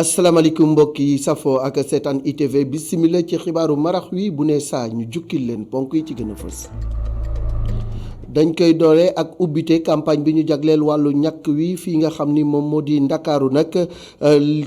asalaamaaleykum mbokk yi safo ak seetaan ITV bisimila ci xibaaru marax wi bu ne saa ñu jukkil leen ponk yi ci gën a fës. dañ koy doole ak ubbite campagne bi ñu jagleel wàllu ñàkk wi fii nga xam ni moom moo di ndakaaru nag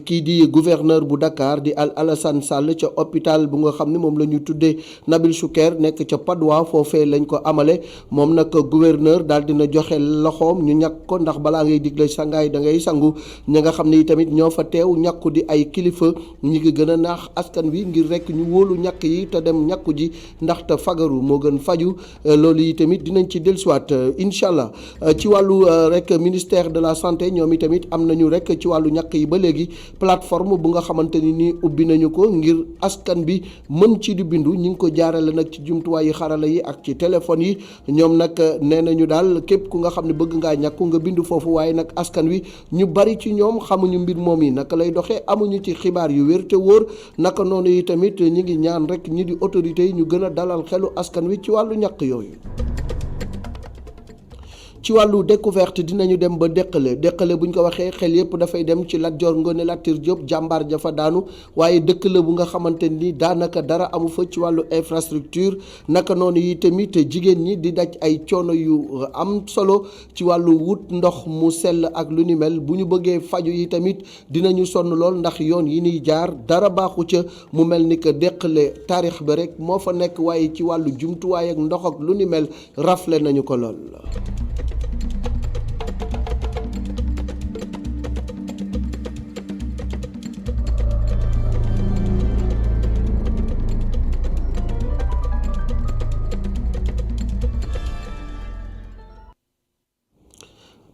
kii di gouverneur bu Dakar di Alassane Sall ca hôpital bu nga xam ni moom la ñu tuddee Nabil Choucair nekk ca Padois foofee lañ ko amale moom nag gouverneur daal dina joxe loxoom ñu ñàkk ko ndax balaa ngay digle sangaay da ngay sangu ña nga xam ni tamit ñoo fa teew ñàkku di ay kilifa ñi ngi gën a naax askan wi ngir rek ñu wóolu ñàkk yi te dem ñàkku ji ndaxte fagaru moo gën faju loolu yi tamit dinañ ci soit incha allah ci wàllu rek ministère de la santé ñoom itamit am nañu rek ci wàllu ñàkk yi ba léegi plateforme bu nga xamante ni ubbi nañu ko ngir askan bi mën ci di bindu ñi ngi ko jaarale nag ci jumtuwaayu xarala yi ak ci téléphone yi ñoom nag nee nañu daal képp ku nga xam ne bëgg ngaa ñàkku nga bindu foofu waaye nag askan wi ñu bari ci ñoom xamuñu mbir moom yi naka lay doxee amuñu ci xibaar yu wér te wóor naka noonu yi tamit ñi ngi ñaan rek ñi di autorités yi ñu gën a dalal xelu askan wi ci wàllu ñàkk yooyu. ci wàllu découverte dinañu dem ba Dékale bu ñu ko waxee xel yépp dafay dem ci Lat Dior Ngoné Latyr Diop jàmbaar ja fa daanu waaye dëkk la bu nga xamante ni daanaka dara amu fa ci wàllu infrastructure naka noonu yi tamit jigéen ñi di daj ay coono yu am solo ci wàllu wut ndox mu sell ak lu ni mel bu ñu bëggee faju yi tamit dinañu sonn lool ndax yoon yi niy jaar dara baaxu ca mu mel ni que Dékale taarix ba rek moo fa nekk waaye ci wàllu jumtuwaay ak ndox ak lu ni mel rafle nañu ko lool.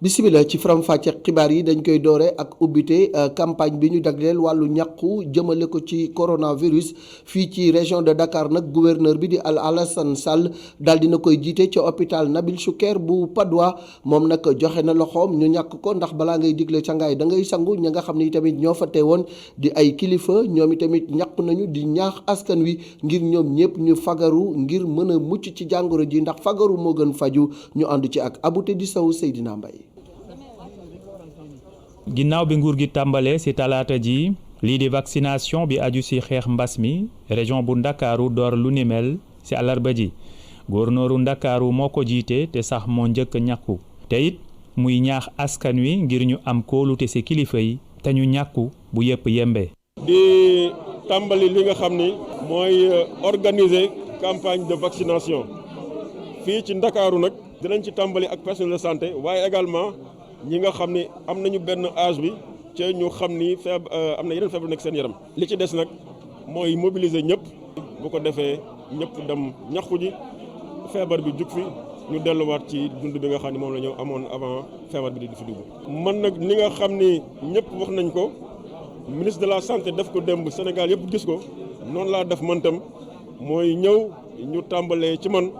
bisimila ci faram-fàcce xibaar yi dañ koy doore ak ubbite campagne bi ñu jagleel wàllu ñàkku jëmale ko ci coronavirus fii ci région de Dakar nag gouverneur bi di Alassane Sall daal dina koy jiite ca hôpital Nabil Choucair bu Padois moom nag joxe na loxoom ñu ñàkk ko ndax balaa ngay digle cangaay da ngay sangu ña nga xam ne tamit ñoo fa teewoon di ay kilifa ñoom itamit ñàkk nañu di ñaax askan wi ngir ñoom ñëpp ñu fagaru ngir mën a mucc ci jàngoro ji ndax fagaru moo gën faju ñu ànd ci ak Abouté di Sow Seydina Mbaye. ginnaaw bi nguur gi tàmbalee ci talaata ji lii di vaccination bi aju ci xeex mbas mi région bu ndakaaru door lu ni mel ci àllarba ji góornóoru ndakaaru moo ko jiite te sax moo njëkk ñàkku te it muy ñaax askan wi ngir ñu am kóolute ci kilifa yi te ñu ñàkku bu yépp yembe di tàmbali li nga xam ni mooy organiser campagne de vaccination fii ci ndakaaru nag dinañ ci tàmbali ak personnel de santé waaye également ñi nga xam ni am nañu benn âge bi ca ñu xam ni am na yeneen feebar nekk seen yaram li ci des nag mooy mobiliser ñëpp bu ko defee ñëpp dem ñaxu ji feebar bi jug fi ñu delluwaat ci dund bi nga xam ni moom la ñu amoon avant feebar bi di fi dugg. man nag li nga xam ni ñëpp wax nañ ko ministre de la santé def ko démb Sénégal yëpp gis ko noonu laa def man tam mooy ñëw ñu tàmbalee ci man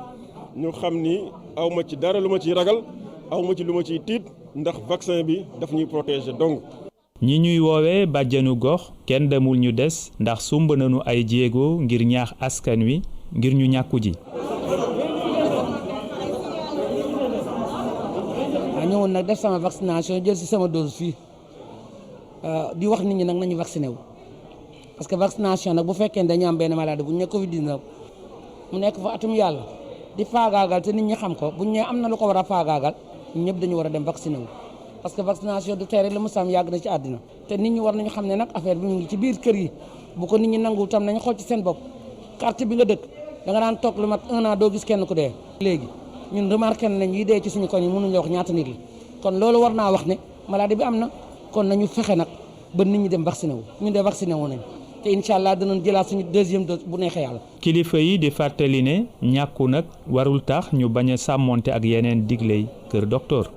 ñu xam ni aw ma ci dara lu ma ciy ragal aw ma ci lu ma ciy tiit. ndax vaccin bi daf ñuy protéger donc. ñi ñuy woowee bàjjanu gox kenn demul ñu des ndax sumb nañu ay jéego ngir ñaax askan wi ngir ñu ñàkku ji. ñëwoon nag def sama vaccination jël ci sama dose fii di wax nit ñi nag nañu vacciné wu parce que vaccination nag bu fekkee ne dañu am benn maladie bu ñu ne Covid 19 mu nekk fa atum yàlla di faagaagal te nit ñi xam ko bu ñu nee am na lu ko war a faagaagal. ñëpp dañu war a dem vacciné wu parce que vaccination du tere la mu sam yàgg na ci àddina te nit ñi war nañu xam ne nag affaire bi mu ngi ci biir kër yi bu ko nit ñi nangu tam nañu xool ci seen bopp quartier bi nga dëkk da nga daan toog lu mat 1 an doo gis kenn ku dee léegi ñun remarqué nañ yi dee ci suñu koñ yi mënuñu la wax ñaata nit la kon loolu war naa wax ne maladie bi am na kon nañu fexe nag ba nit ñi dem vacciné wu ñun de vacciné wu nañ te incha allah dinañ jëlaat suñu deuxième dose bu neexee yàlla. kilifa yi di fàttali ne ñàkku nag warul tax ñu bañ a sàmmonte ak yeneen digley kër docteur.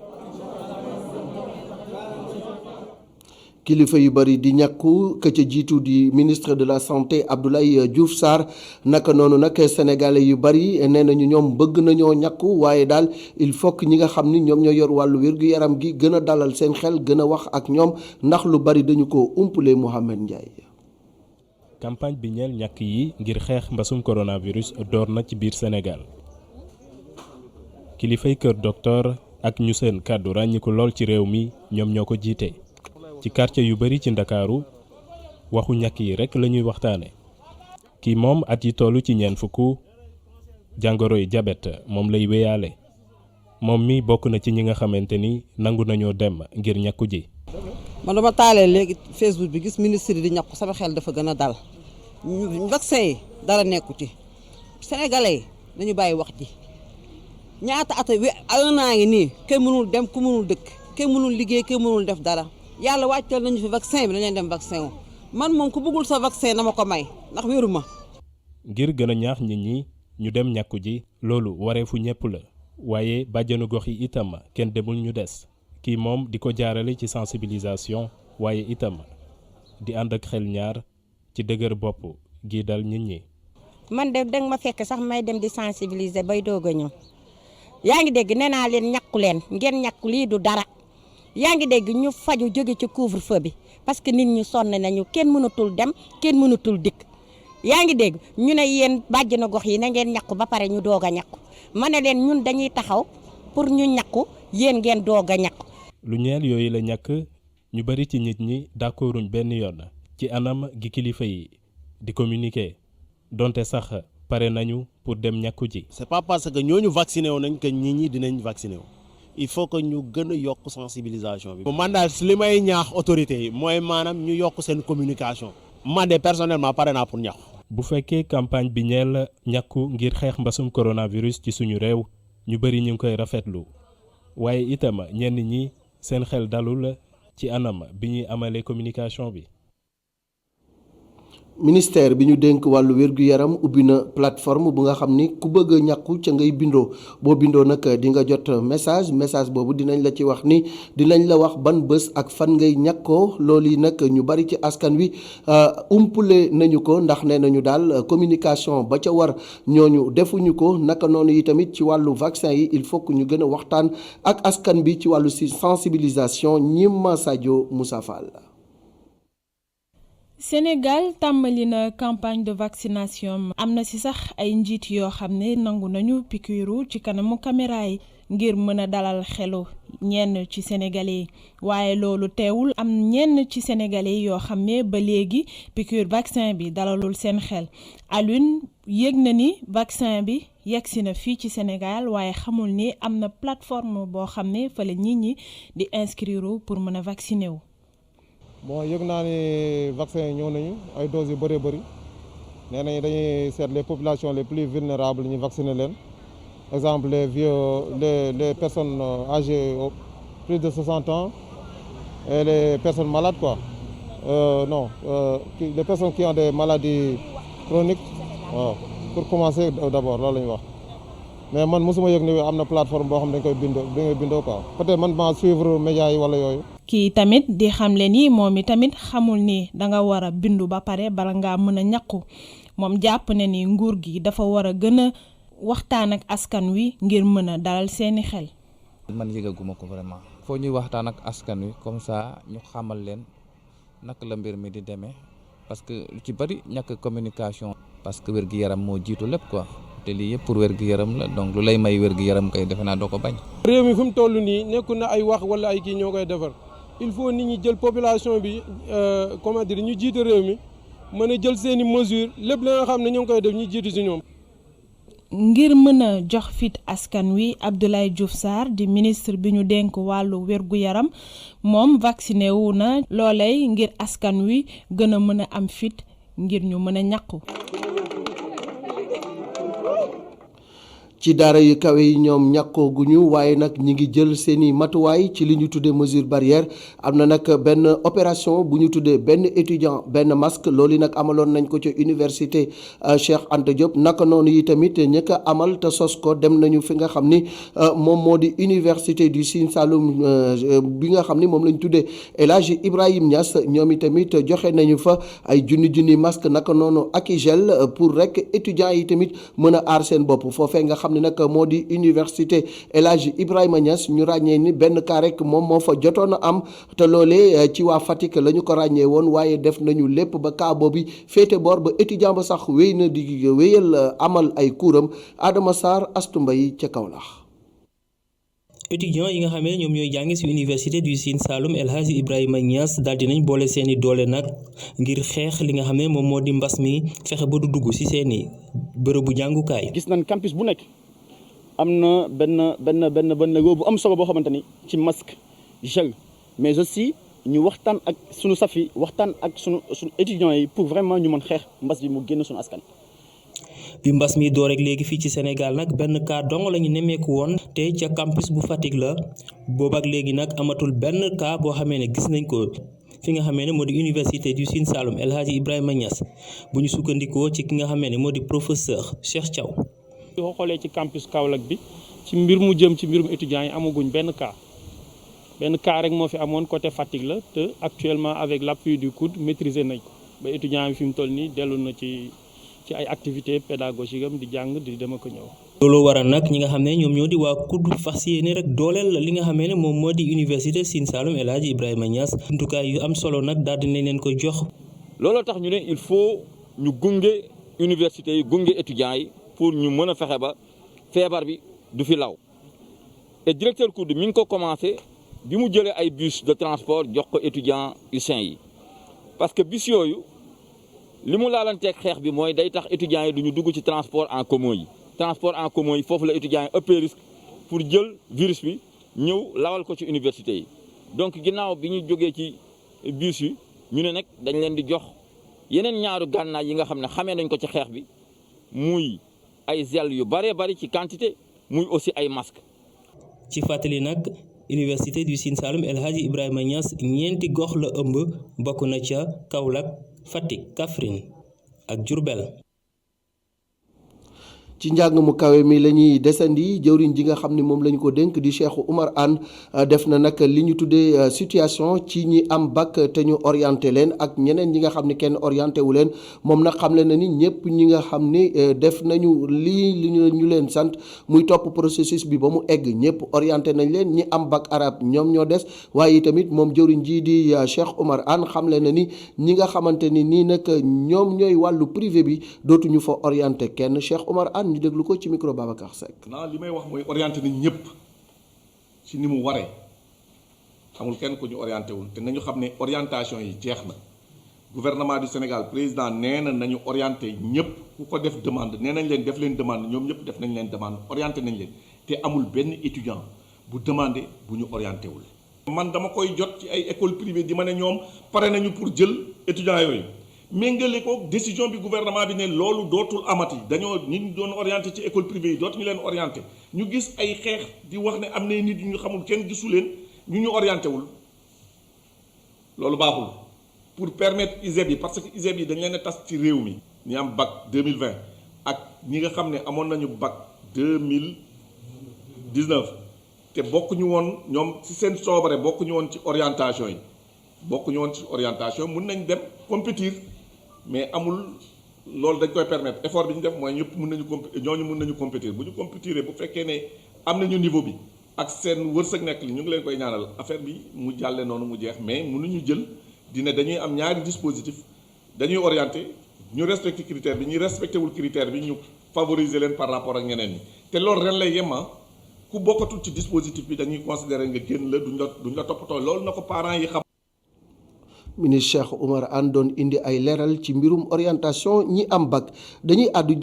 kilifa yu bari di ñàkku ka ca jiitu di ministre de la santé Abdoulaye Diouf Sarr naka noonu nag sénégalais yu bari nee nañu ñoom bëgg nañoo ñàkku waaye daal il faut que ñi nga xam ni ñoom ñoo yor wàllu wér-gu-yaram gi gën a dalal seen xel gën a wax ak ñoom ndax lu bari dañu ko umpule Mohamed Ndiaye. campagne bi ñeel ñàkk yi ngir xeex mbasum coronavirus door na ci biir Sénégal kilifay kër docteur ak ñu seen kàddu ràññiku lool ci réew mi ñoom ñoo ko jiite. ci quartier yu bari ci Ndakaaru waxu ñàkk yi rek la ñuy waxtaane. kii moom at yi tollu ci ñeent fukk jàngoroy diabète moom lay wéyaale moom mi bokk na ci ñi nga xamante ni nangu nañoo dem ngir ñàkku ji. man dama taalee léegi Facebook bi gis ministre yi di ñàkku sama xel dafa gën a dal vaccin yi dara nekku ci sénégalais yi dañu bàyyi wax ji ñaata at un an ngi nii kenn mënul dem ku mënul dëkk kenn mënul liggéey kenn mënul def dara yàlla wàccal nañu fi vaccin bi dañu dem vaccin wu man moom ku bëggul sa vaccin na ma ko may ndax wéru ma. ngir gën a ñaax nit ñi ñu dem ñàkku ji loolu wareefu ñëpp la waaye bàjjanu gox yi itam kenn demul ñu des kii moom di ko jaarale ci sensibilisation waaye itam di ànd ak xel ñaar ci dëgër bopp gi dal nit ñi. man de danga ma fekk sax may dem di sensibiliser bay doog a ñëw yaa ngi dégg nee naa leen ñàkku leen ngeen ñàkku lii du dara yaa ngi dégg ñu faju jóge ci couvre-feu bi parce que nit ñi sonn nañu kenn mënatul dem kenn mënatul dikk yaa ngi dégg ñu ne yéen bàjjenu gox yi na ngeen ñàkku ba pare ñu doog a ñàkku ma ne leen ñun dañuy taxaw pour ñu ñàkku yéen ngeen doog a ñàkku. lu ñeel yooyu la ñàkk ñu bari ci nit ñi d'accorduñ benn yoon ci anam gi kilifa yi di communiquer donte sax pare nañu pour dem ñàkku ji. c'est pas parce que ñooñu vacciné wu nañ que nit ñi dinañ vacciné wu il faut que ñu gën a yokk sensibilisation bi. man daal li may ñaax autorités yi mooy maanaam ñu yokk seen communication. man de personnellement pare naa pour ñàkku. bu fekkee campagne bi ñeel ñàkku ngir xeex mbasum coronavirus ci suñu réew ñu bari ñu ngi koy rafetlu waaye itam ñenn ñi seen xel dalul ci anam bi ñuy amalee communication bi. ministère bi ñu dénk wàllu wér-gu-yaram ubbi na plateforme bu nga xam ni ku bëgg a ñàkku ca ngay bindoo boo bindoo nag di nga jot message boobu dinañ la ci wax ni dinañ la wax ban bés ak fan ngay ñàkkoo loolu yi nag ñu bari ci askan wi umpule nañu ko ndax nee nañu daal communication ba ca war ñooñu defuñu ko naka noonu yi tamit ci wàllu vaccin yi il faut que ñu gën a waxtaan ak askan bi ci wàllu sensibilisation ñima Sadio Moussa Fall. Sénégal tàmbali na campagne de vaccination am na ci sax ay njiit yoo xam ne nangu nañu piqûre ci kanamu caméra yi ngir mën a dalal xelu ñenn ci sénégalais yi waaye loolu teewul am ñenn ci sénégalais yoo xam ne ba léegi piqûre vaccin bi dalalul seen xel Alioune yëg na ni vaccin bi yegsi na fii ci Sénégal waaye xamul ni am na plateforme boo xam ne fa la nit ñi di inscrire pour mën a vacciner wu. bon yëg naa ni vaccin yi ñëw nañu ay doses yu bëree bëri nee nañu dañuy seet les populations les plus vulnérables ñu vacciner leen exemple les vieux les personnes âgées plus de 60 ans et les personnes malades quoi les personnes qui ont des maladies chroniques waaw pour commencer d'abord loolu la ñuy wax mais man mosuma yëg ni am na plateforme boo xam ne dañ koy bindoo quoi peut-être man maa suivre médias yi wala yooyu. kii tamit di xamle ni moom i tamit xamul ni danga war a bindu ba pare bala ngaa mën a ñàkku moom jàpp na ni nguur gi dafa war a gën a waxtaan ak askan wi ngir mën a dalal seeni xel. man yëgaguma ko vraiment. foo ñuy waxtaan ak askan wi comme ça ñu xamal leen naka la mbir mi di demee parce que lu ci bari ñàkk communication. parce que wér-gu-yaram moo jiitu lépp quoi te lii yëpp pour wér-gu-yaram la donc lu lay may wér-gu-yaram kay defe naa doo ko bañ. réew mi fi mu toll nii nekku na ay wax wala ay kii ñoo koy defar. il faut nit ñi jël population bi comment dire ñu jiite réew mi mën a jël seeni mesures lépp la nga xam ne ñoo ngi koy def ñu jiitu ci ñoom. ngir mën a jox fit askan wi Abdoulaye Diouf Sarr di ministre bi ñu dénk wàllu wér-gu-yaram moom vacciné wu na loolay ngir askan wi gën a mën a am fit ngir ñu mën a ñàkku. ci daara yu kawe yi ñoom ñàkkooguñu waaye nag ñi ngi jël seeni matuwaay ci li ñu tuddee mesure barrière am na nag benn opération bu ñu tuddee benn étudiant benn masque loolu nag amaloon nañ ko ci université Cheikh Anta Diop naka noonu yi tamit ñi ko amal te sos ko dem nañu fi nga xam ni moom moo di université du Sine Saloum bi nga xam ni moom lañ tuddee El Hadji Ibrahima Niass ñoom i tamit joxe nañu fa ay junni masque naka noonu ak i gel pour rek étudiants yi tamit mën a aar seen bopp foofee nga xam ne nag moo di université El Hadji Ibrahima Niass ñu ràññee ni benn cas rek moom moo fa jotoon a am te loolee ci waa Fatick la ñu ko ràññee woon waaye def nañu lépp ba cas boobu féete boor ba étudiant ba sax wéy na di wéyal amal ay kuuram Adama Sarr Astu Mbay ca Kaolack. étudiants yi nga xam ne ñoom ñooy jànge ci université du Sine Saloum El Hadji Ibrahima Niass daal dinañ boole seeni doole nag ngir xeex li nga xam ne moom moo di mbas mi fexe ba du dugg ci seeni bërëbu jàngukaay. gis nañ campus bu nekk am na benn loo bu am solo boo xamante ni ci masque gel mais aussi ñu waxtaan ak sunu safi waxtaan ak sunu étudiants yi pour vraiment ñu mën xeex mbas bi mu génn sunu askan. bi mbas mi door rek léegi fii ci Sénégal nag benn cas dong la ñu nemmeeku woon te ca campus bu Fatick la boobu ak léegi nag amatul benn cas boo xamee ne gis nañ ko fi nga xamee ne moo di université du Sine Saloum El Hadji Ibrahima Niass bu ñu sukkandikoo ci ki nga xamee ne moo di professeur Cheikh Thiaw. boo xoolee ci campus Kaolack bi ci mbir mu jëm ci mbirum étudiants yi amaguñ benn cas rek moo fi amoon côté Fatick la te actuellement avec l'appui du COUD maîtriser nañ ko ba étudiants yi fi mu toll nii dellu na ci ay activités pédagogiques am di jàng di dem ak ñëw. loolu waral nag ñi nga xam ne ñoom ñoo di waa COUD fas yéene rek dooleel li nga xamee ne moom moo di université Sine Saloum El Hadji Ibrahima Niass jumtukaay yu am solo nag daal dinañ leen ko jox. looloo tax ñu ne il faut ñu gunge université yi gunge étudiants yi pour ñu mën a fexe ba feebar bi du fi law et directeur COUD mi ngi ko commencé bi mu jëlee ay bus de transport jox ko étudiants USAIN yi parce que bus yooyu. li mu laalanteeg xeex bi mooy day tax étudiants yi duñu dugg ci transport en commun yi foofu la étudiants yi ëppee risque pour jël virus bi ñëw lawal ko ci université yi donc ginnaaw bi ñu jógee ci bus yi ñu ne nag dañ leen di jox yeneen ñaaru gànnaay yi nga xam ne xamee nañ ko ci xeex bi muy ay gel yu bëree bëri ci quantité muy aussi ay masque ci fàttali nag université du Sine Saloum El Hadji Ibrahima Niass ñeenti gox la ëmb bokk na ca Kaolack Fatick Kaffrine ak Diourbel. ci njàng mu kawe mi la ñuy desandi jëwriñ ji nga xam ne moom la ñu ko dénk di Cheikh Oumar Anne def na nag li ñu tuddee situation ci ñi am bac te ñu orienté leen ak ñeneen ñi nga xam ne kenn orienté wu leen moom nag xamle na ni ñëpp ñi nga xam ni def nañu li ñu leen sant muy topp processus bi ba mu egg ñëpp orienté nañ leen ñi am bac arabe ñoom ñoo des waaye tamit moom jëwriñ ji di Cheikh Oumar Anne xamle na ni ñi nga xamante ni nii nag ñoom ñooy wàllu privé bi dootuñu fa orienté kenn Cheikh Oumar Anne ñu déglu ko ci micro Babacar Seck. li may wax mooy orienté nañ ñëpp ci ni mu waree amul kenn ku ñu orienté wul te nañu xam ne orientation yi jeex na gouvernement du Sénégal président nee na nañu orienté ñëpp ku ko def demande nee nañ leen def leen demande ñoom ñëpp def nañ leen demande orienté nañ leen te amul benn étudiant bu demandé bu ñu orienté wul. man dama koy jot ci ay école privée di ma ne ñoom pare nañu pour jël étudiants yooyu. méngale ko décision bi gouvernement bi ne loolu dootul amati dañoo nit ñu doon orienté ci école privée yi dootuñu leen orienté ñu gis ay xeex di wax ne am na nit yu ñu xamul kenn gisu leen ñu orienté wul loolu baaxul pour permettre ISEP yi parce que ISEP yi dañ leen a tas ci réew mi. ñi am bac 2020 ak ñi nga xam ne amoon nañu bac 2019 te bokkuñu woon ñoom ci seen soobare bokkuñu woon ci orientation yi mun nañ dem compétir. mais amul loolu dañ koy permettre effort bi ñu def mooy ñëpp mën nañu compétir bu ñu compétiree bu fekkee ne am nañu niveau bi ak seen wërsëg nekk li ñu ngi leen koy ñaanal affaire bi mu jàlle noonu mu jeex mais mënuñu jël dina dañuy am ñaari dispositif dañuy orienté ñu respecté critère bi ñu respecté wul critère bi ñu favoriser leen par rapport ak ñeneen ñi te loolu ren lay yemma ku bokkatul ci dispositif bi dañuy considérer nga génn la duñ la toppatoo loolu na ko parents yi xam. ministre Cheikh Oumar Anne doon indi ay leeral ci mbirum orientation ñi am bac dañuy àddu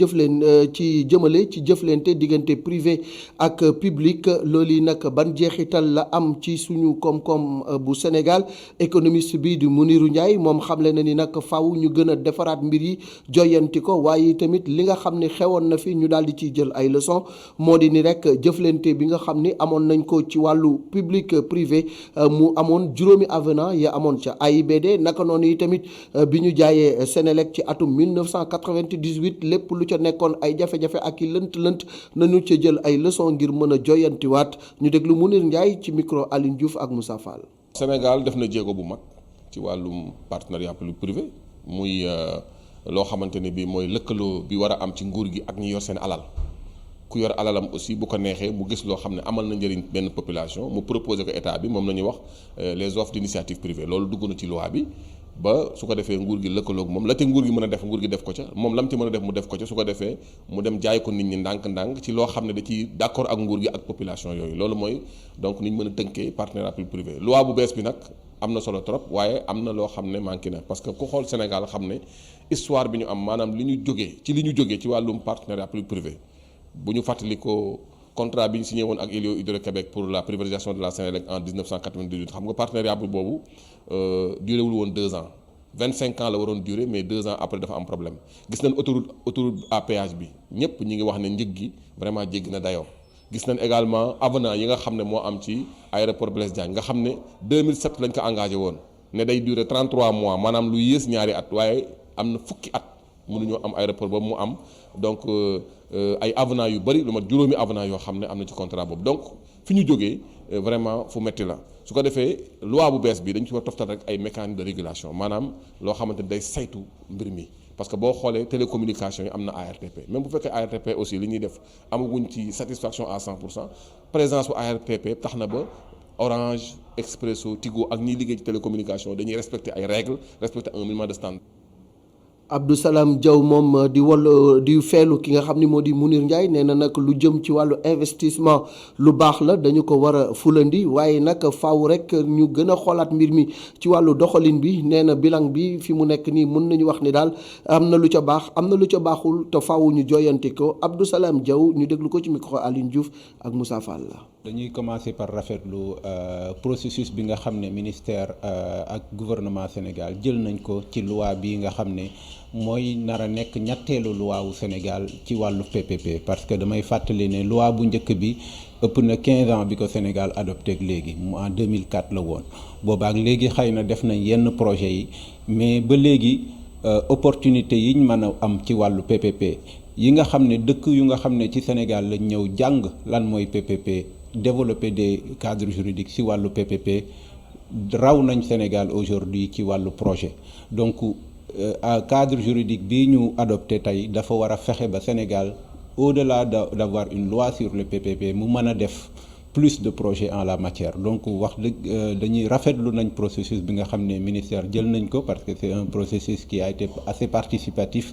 jëflante diggante privé ak public loolu yi nag ban jeexital la am ci suñu koom-koom bu Sénégal économiste bi di Mounirou Ndiaye moom xamle na ni nag faw ñu gën a defaraat mbir yi joyanti ko waaye tamit li nga xam ni xewoon na fi ñu daal di ciy jël ay leçons moo di ni rek jëflante bi nga xam ni amoon nañ ko ci wàllu public privé mu amoon juróomi avenant ya amoon ca AIBD naka noonu yi tamit bi ñu jaayee Sénélec ci atum 1998 lépp lu ca nekkoon ay jafe-jafe ak i lënt-lënt nañu ca jël ay leçon ngir mën a joyantiwaat ñu déglu Mounir Ndiaye ci micro Aline Diouf ak Moussa Fall. Sénégal def na jéego bu mag ci wàllum partenariat public privé muy loo xamante ne bii mooy lëkkaloo bi war a am ci nguur gi ak ñi yor seen alal ku yor alalam aussi bu ko neexee mu gis loo xam ne amal na njëriñ benn population mu proposé ko état bi moom la ñuy wax les offres d'initiative privée loolu dugg na ci loi bi ba su ko defee nguur gi lëkkaloog moom la te nguur gi mën a def nguur gi def ko ca moom lam ci mën a def mu def ko ca su ko defee mu dem jaay ko nit ñi ndànk-ndànk ci loo xam ne da ci d'accord ak nguur gi ak population yooyu loolu mooy donc ni ñu mën a tënkee partenariat public privé loi bu bees bi nag am na solo trop waaye am na loo xam ne manqué na parce que ku xool Sénégal xam ne histoire bi ñu am maanaam li ñu jógee ci wàllum partenariat public privé bu ñu fàttali ko contrat bi ñu signé woon ak Hydro-Québec pour la privatisation de la Sénélec en 1998 xam nga partenariat bi boobu duré wul woon 2 ans 25 ans la waroon durer mais 2 ans après dafa am problème gis nañ autoroute à péage bi ñëpp ñi ngi wax ne njëg gi vraiment jéggi na dayoo. gis nañ également avenant yi nga xam ne moo am ci aéroport Blaise Diagne nga xam ne 2007 lañ ko engagé woon ne day durer 33 mois maanaam lu yées ñaari at waaye am na fukki at mënuñoo am aéroport boobu mu am donc ay avenant yu bëri lu mat juróomi avenant yoo xam ne am na ci contrat boobu donc fi ñu jógee vraiment fu metti la su ko defee loi bu bees bi dañ ci war toftal rek ay mécanisme de régulation maanaam loo xamante ni day saytu mbir mi parce que boo xoolee télécommunication yi am na ARTP même bu fekkee ARTP aussi li ñuy def amaguñ ci satisfaction à 100% présence bu ARTP tax na ba Orange Expresso Tigo ak ñiy liggéey ci télécommunication dañuy respecter ay règles respecter un minimum de standard. Abdou Salam Diaw moom di feelu ki nga xam ni moo di Mounir Ndiaye nee na nag lu jëm ci wàllu investissement lu baax la dañu ko war a fulandi waaye nag faaw rek ñu gën a xoolaat mbir mi ci wàllu doxalin bi nee na bilan bi fi mu nekk nii mën nañu wax ni daal am na lu ca baax am na lu ca baaxul te faaw ñu joyanti ko Abdou Salam Diaw ñu déglu ko ci micro Aline Diouf ak Moussa Fall la. dañuy commencer par rafetlu processus bi nga xam ne ministère ak gouvernement Sénégal jël nañ ko ci loi bi nga xam ne mooy nar a nekk ñetteelu loi wu Sénégal ci wàllu PPP parce que damay fàttali ne loi bu njëkk bi ëpp na 15 ans bi ko Sénégal adopté ak léegi mu en 2004 la woon boobaak léegi xëy na def nañ yenn projet yi mais ba léegi opportunité yiñ mën a am ci wàllu PPP yi nga xam ne dëkk yu nga xam ne ci Sénégal lañ ñëw jàng lan mooy PPP développer des cadres juridiques ci wàllu PPP raw nañ Sénégal aujourd'hui ci wàllu projet donc cadre juridique bii ñu adopté tey dafa war a fexe ba Sénégal au-delà d'avoir une loi sur le PPP mu mën a def plus de projets en la matière donc wax dëgg dañuy rafetlu nañ processus bi nga xam ne ministère jël nañ ko parce que c'est un processus qui a été assez participatif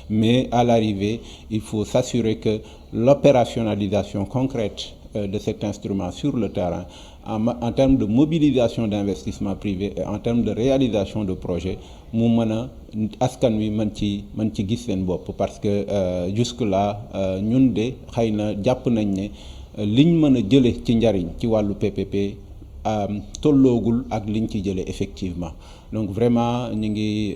mais à l'arrivée il faut s'assurer que l'opérationnalisation concrète de cet instrument sur le terrain en termes de mobilisation d'investissement privé et en termes de réalisation de projets mu mën a askan wi mën ci gis seen bopp parce que jusque-là ñun de xëy na jàpp nañ ne liñ mën a jële ci njariñ ci wàllu PPP tolloogul ak liñ ci jële effectivement donc vraiment ñu ngi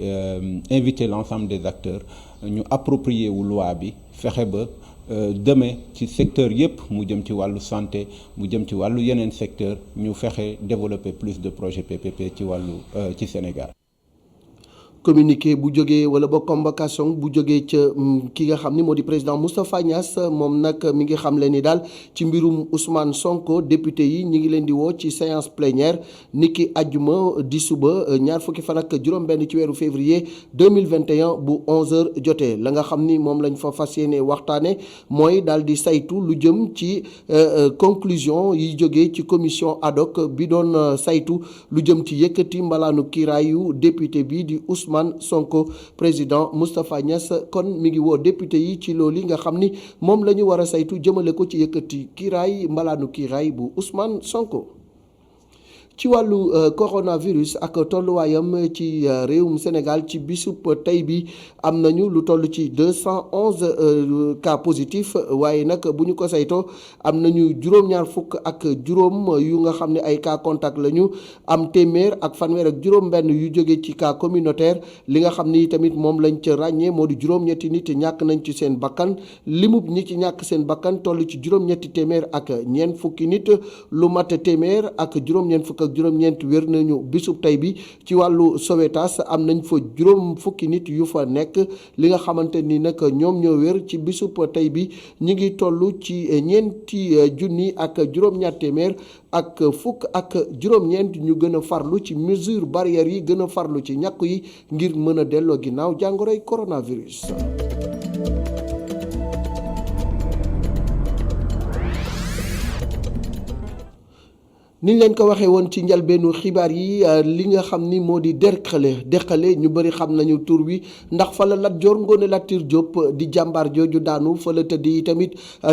inviter l'ensemble des acteurs ñu approprier wu loi bi fexe ba demee ci secteur yépp mu jëm ci wàllu santé mu jëm ci wàllu yeneen secteur ñu fexe développer plus de projets PPP ci wàllu ci Sénégal. communiqué bu jógee wala ba convocation bu jógee ca ki nga xam ni moo di président Moustapha Niass moom nag mi ngi xam le ni daal ci mbirum Ousmane Sonko député yi ñi ngi leen di woo ci séance plénière niki ajjuma di suba ñaar fukki fan ak juróom-benn ci weeru février 2021 bu 11h jotee la nga xam ni moom lañ fa fas yéene waxtaane mooy daal di saytu lu jëm ci conclusion yi jógee ci commission ad hoc bi doon saytu lu jëm ci yëkkati mbalaanu kiiraayu député bi di Ousmane Sonko président Moustapha Niass kon mi ngi woo député yi ci loolu nga xam ni moom la ñu war a saytu jëmale ko ci yëkkati kiiraay mbalaanu kiiraay bu Ousmane Sonko. ci wàllu coronavirus ak tolluwaayam ci réewum Sénégal ci bisub tey bi am nañu lu toll ci 211 cas positifs waaye nag bu ñu ko saytoo am nañu juróom-ñaar fukk ak juróom yu nga xam ne ay cas contact lañu am téeméer ak fanweer ak juróom-benn yu jóge ci cas communautaire li nga xam ni tamit moom lañ ca ràññee moo di juróom-ñetti nit ñàkk nañ ci seen bakkan limub ñi ci ñàkk seen bakkan toll ci juróom-ñetti téeméer ak ñeent fukki nit lu mat téeméer ak juróom-ñeent fukk ak juróom-ñeent wér nañu bisub tey bi ci wàllu Sowétas am nañ fa juróom fukki nit yu fa nekk li nga xamante ni nag ñoom ñoo wér ci bisub tey bi ñi ngi toll ci ñeenti junni ak juróom-ñaar téeméer ak fukk ak juróom-ñeent ñu gën a farlu ci mesure barrières yi gën a farlu ci ñàkk yi ngir mën a delloo ginnaaw jàngoroy coronavirus. niñ leen ko waxee woon ci njalbeenu xibaar yi li nga xam ni moo di Derklé ñu bëri xam nañu tur wi ndax fa la Lat Joor Ngoone Latiir Diop di jàmbaar jooju daanu fa la tëdd yi tamit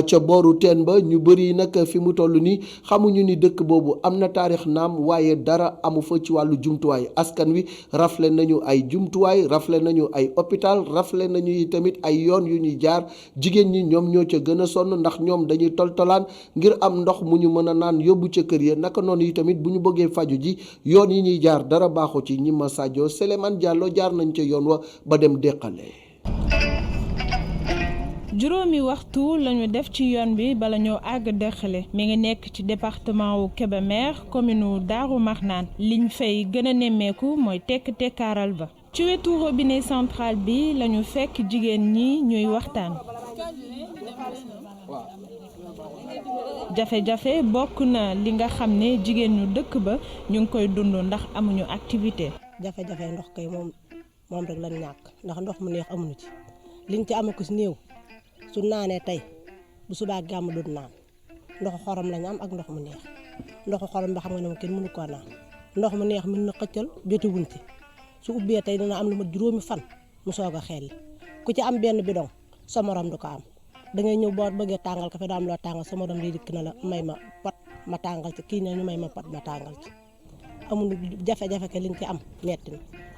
ca booru teen ba ñu bëri nag fi mu toll nii xamuñu ni dëkk boobu am na taarix naam waaye dara amu fa ci wàllu jumtuwaay askan wi rafle nañu ay jumtuwaay rafle nañu ay hôpital rafle nañu yi tamit ay yoon yu ñuy jaar jigéen ñi ñoom ñoo ca gën a sonn ndax ñoom dañuy toltolaan ngir am ndox mu ñu mën a naan yóbbu ca kër ya naka noonu yi tamit bu ñu bëggee faju ji yoon yi ñuy jaar dara baaxu ci ñi ma Sadio Souleymane Diallo jaar nañ ca yoon wa ba dem Derklé. juróomi waxtu lañu def ci yoon bi bala ñoo àgg Derklé mi ngi nekk ci département wu Kébémer commune wu Daaru Marnaan liñ fay gën a nemmeeku mooy tekkaaral ba ci wetu robinet central bi lañu fekk jigéen ñi ñuy waxtaan. jafe-jafe bokk na li nga xam ne jigéen ñu dëkk ba ñu ngi koy dund ndax amuñu activité. jafe-jafe ndox kay moom rek lañ ñàkk ndax ndox mu neex amuñu ci liñ ci amee ko si néew su naanee tey bu subaa gàmm du naan ndoxu xorom lañ am ak ndox mu neex ndoxu xorom ba xam nga ne moom kenn mënu koo naan ndox mu neex mën na xëccal jotiwuñ ci su ubbee tey dina am lu mat juróomi fan mu soog a xel ku ci am benn bidon sa morom du ko am. da ngay ñëw boo bëggee tàngal kafe doo am loo tàngal sama doom di dikk na la may ma pot ma tàngal ci kii ne ñu may ma pot ma tàngal ci amuñu jafe-jafe ke liñ ci am metti na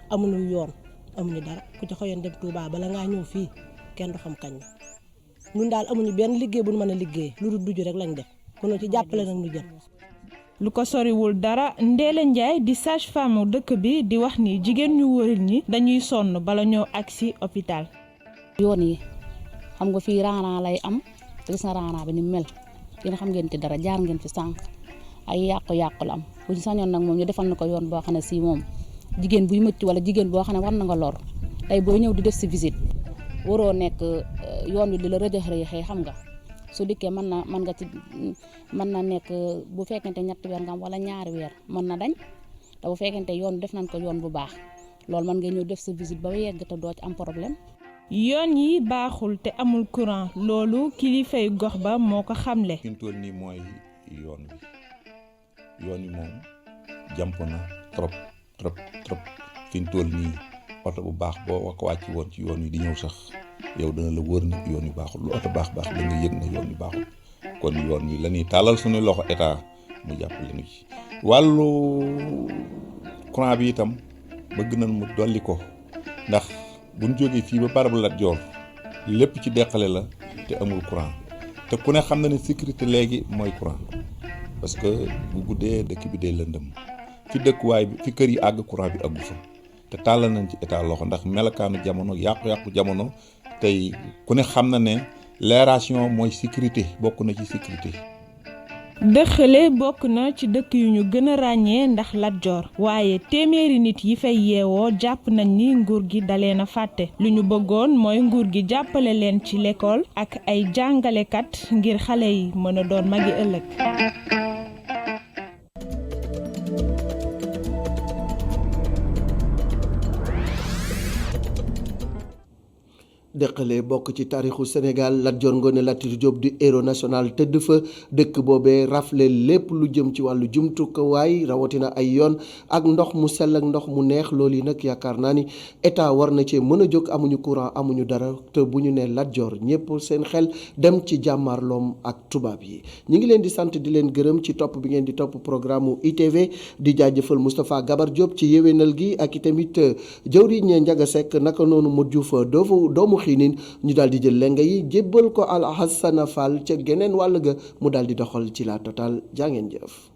amuñu yoon amuñu dara ku ci xëyoon dem Touba bala ngaa ñëw fii kenn du xam kañ la ñun daal amuñu benn liggéey bu ñu mën a liggéey lu dul duju rek lañ def ku ñu ci jàppale nag ñu jël. lu ko soriwul dara Ndéla Ndiaye di sage-femme dëkk bi di wax ni jigéen ñu wëril ñi dañuy sonn bala ñoo agsi hôpital. yoon yi xam nga fii raana lay am te gis nga raana bi ni mel yéen xam ngeen ci dara jaar ngeen fi sànq ay yàqu-yàqu la am bu ñu sañoon nag moom ñu defal na ko yoon boo xam ne si moom jigéen buy mëcc wala jigéen boo xam ne war na nga lor tey boo ñëw di def si visite waroo nekk yoon wi di la rëjëxee xam nga su dikkee mën na nekk bu fekkente ñetti weer nga am wala ñaari weer mën na dañ te bu fekkente yoon def nañ ko yoon bu baax loolu mën nga ñëw def sa visite ba yegg te doo ci am problème. yoon yi baaxul te amul courant loolu kilifay gox ba moo ko xamle. fi mu toll nii mooy yoon wi moom jàmp na trop fi mu toll nii oto bu baax boo ko wàcc woon ci yoon wi di ñëw sax yow dana la wër na yoon wi baaxul lu oto baax da nga yëg na yoon wi baaxul kon yoon wi la ñuy tàllal suñu loxo état mu jàppale ñu ci wàllu courant bi itam bëgg nañ mu dolli ko ndax bu ñu jógee fii ba barabu Lat Joor lépp ci Derklé la te amul courant te ku ne xam na ne sécurité léegi mooy courant parce que bu guddee dëkk bi day lëndëm fi dëkkuwaay bi fi kër yi àgg courant bi àggu fa te tàllal nañ ci état loxo ndax melokaanu jamono yàqu-yàqu jamono tey ku ne xam na ne l'aération mooy sécurité bokk na ci sécurité. Derklé bokk na ci dëkk yu ñu gën a ràññee ndax Lat Joor waaye téeméeri nit yi fay yeewoo jàpp nañ ni nguur gi dalee na fàtte lu ñu bëggoon mooy nguur gi jàppale leen ci l'école ak ay jàngalekat ngir xale yi mën a doon magi ëllëg. Derklé bokk ci taarixu Sénégal Lat Joor Ngoone Latiir Diop di héros national tëdd fa dëkk boobee rafle lépp lu jëm ci wàllu jumtukaay rawatina ay yoon ak ndox mu sell ak ndox mu neex loolu yi nag yaakaar naa ni état war na cee mën a jóg amuñu courant amuñu dara te bu ñu nee Lat Joor ñëpp seen xel dem ci jàmmaarloom ak tubaab yi ñi ngi leen di sant di leen gërëm ci topp bi ngeen di topp programme ITV di jaajëfal Moustapha Gabar Diop ci yéwénal gi ak itamit jëwriñ Njaga Sekk naka noonu mu Diouf doomu xiinin ñu daal di jël lenga yi jébbal ko Al Hassana Fall ca geneen wàll ga mu daal di doxal ci la total jaa ngeen jëf